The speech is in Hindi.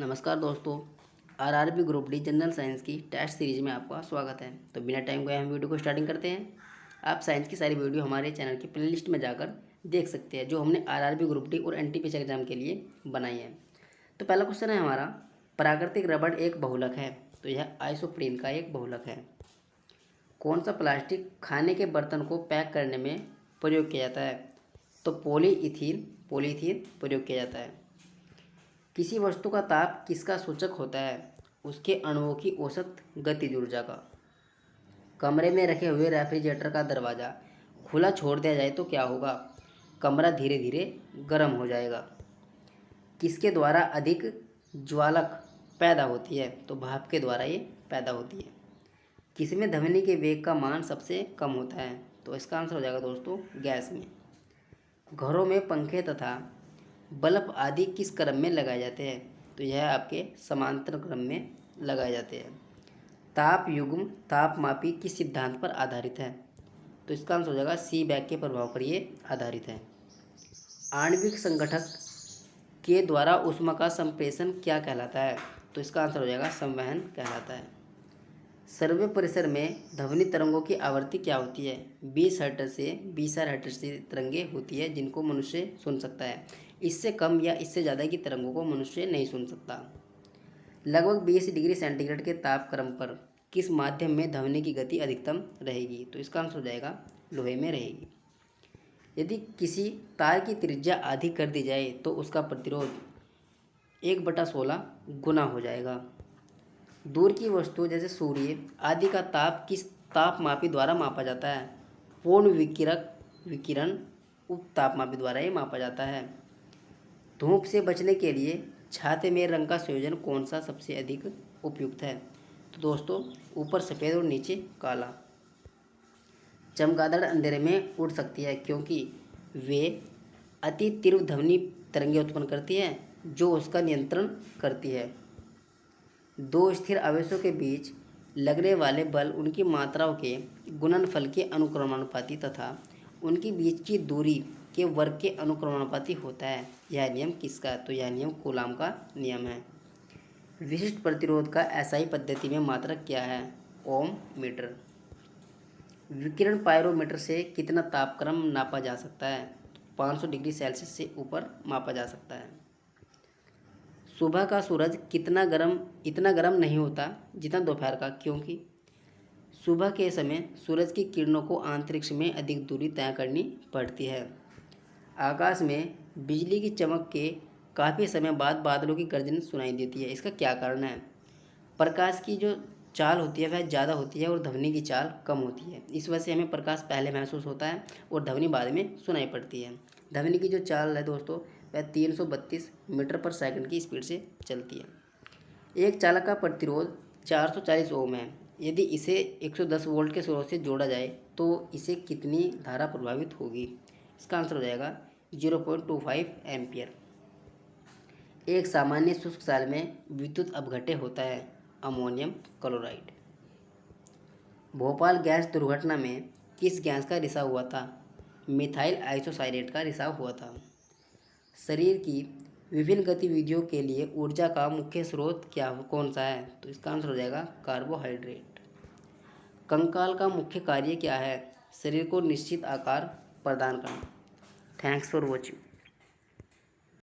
नमस्कार दोस्तों। RRB group D general science की टेस्ट सीरीज में आपका स्वागत है। तो बिना टाइम गए हम वीडियो को स्टार्टिंग करते हैं। आप साइंस की सारी वीडियो हमारे चैनल की प्लेलिस्ट में जाकर देख सकते हैं, जो हमने आरआरबी ग्रुप डी और एनटीपीसी एग्जाम के लिए बनाई है। तो पहला क्वेश्चन है हमारा, प्राकृतिक रबड़ एक बहुलक है। तो यह आइसोप्रीन का एक बहुलक है। कौन सा प्लास्टिक खाने के बर्तन को पैक करने में प्रयोग किया जाता है? तो पॉलीथीन प्रयोग किया जाता है। किसी वस्तु का ताप किसका सूचक होता है? उसके अणुओं की औसत गतिज ऊर्जा का। कमरे में रखे हुए रेफ्रिजरेटर का दरवाज़ा खुला छोड़ दिया जाए तो क्या होगा? कमरा धीरे धीरे गर्म हो जाएगा। किसके द्वारा अधिक ज्वालक पैदा होती है? तो भाप के द्वारा ये पैदा होती है। किसमें ध्वनि के वेग का मान सबसे कम होता है? तो इसका आंसर हो जाएगा दोस्तों गैस में। घरों में पंखे तथा बल्ब आदि किस क्रम में लगाए जाते हैं? तो यह आपके समांतर क्रम में लगाए जाते हैं। ताप युग्म तापमापी किस सिद्धांत पर आधारित है? तो इसका आंसर हो जाएगा सीबेक के प्रभाव पर ये आधारित है। आणविक संगठक के द्वारा ऊष्मा का संप्रेषण क्या कहलाता है? तो इसका आंसर हो जाएगा संवहन कहलाता है। सर्वे परिसर में ध्वनि तरंगों की आवृत्ति क्या होती है? 20 हर्ट्ज से 20,000 हर्ट्ज से तरंगें होती है, जिनको मनुष्य सुन सकता है। इससे कम या इससे ज़्यादा की तरंगों को मनुष्य नहीं सुन सकता। लगभग 20 डिग्री सेंटीग्रेड के तापक्रम पर किस माध्यम में ध्वनि की गति अधिकतम रहेगी? तो इसका आंसर हो जाएगा लोहे में रहेगी। यदि किसी तार की त्रिज्या आधी कर दी जाए तो उसका प्रतिरोध 1/16 गुना हो जाएगा। दूर की वस्तु जैसे सूर्य आदि का ताप किस तापमापी द्वारा मापा जाता है? पूर्ण विकिरण उप तापमापी द्वारा ये मापा जाता है। धूप से बचने के लिए छाते में रंग का संयोजन कौन सा सबसे अधिक उपयुक्त है? तो दोस्तों ऊपर सफ़ेद और नीचे काला। चमगादड़ अंधेरे में उड़ सकती है क्योंकि वे अति तीव्र ध्वनि तरंगें उत्पन्न करती है, जो उसका नियंत्रण करती है। दो स्थिर आवेशों के बीच लगने वाले बल उनकी मात्राओं के गुणनफल के अनुक्रमानुपाती तथा उनके बीच की दूरी के वर्ग के अनुक्रमानुपाती होता है। यह नियम किसका? तो यह नियम कूलाम का नियम है। विशिष्ट प्रतिरोध का एसआई पद्धति में मात्रक क्या है? ओम मीटर। विकिरण पायरोमीटर से कितना तापक्रम नापा जा सकता है? 500 डिग्री सेल्सियस से ऊपर मापा जा सकता है। सुबह का सूरज इतना गर्म नहीं होता जितना दोपहर का, क्योंकि सुबह के समय सूरज की किरणों को अंतरिक्ष में अधिक दूरी तय करनी पड़ती है। आकाश में बिजली की चमक के काफ़ी समय बाद बादलों की गर्जन सुनाई देती है। इसका क्या कारण है? प्रकाश की जो चाल होती है वह ज़्यादा होती है और ध्वनि की चाल कम होती है। इस वजह से हमें प्रकाश पहले महसूस होता है और ध्वनि बाद में सुनाई पड़ती है। ध्वनि की जो चाल है दोस्तों वह 332 मीटर पर सेकंड की स्पीड से चलती है। एक चालक का प्रतिरोध 440 ओम है। यदि इसे 110 वोल्ट के स्रोत से जोड़ा जाए तो इसे कितनी धारा प्रभावित होगी? इसका आंसर हो जाएगा 0.25 एम्पियर। एक सामान्य शुष्क साल में विद्युत अपघट्य होता है। Ammonium chloride. भोपाल गैस दुर्घटना में किस गैस का रिसाव हुआ था? मिथाइल आइसोसाइनेट का रिसाव हुआ था। शरीर की विभिन्न गतिविधियों के लिए ऊर्जा का मुख्य स्रोत कौन सा है? तो इसका आंसर हो जाएगा कार्बोहाइड्रेट। कंकाल का मुख्य कार्य क्या है? शरीर को निश्चित आकार प्रदान करना। Thanks for watching.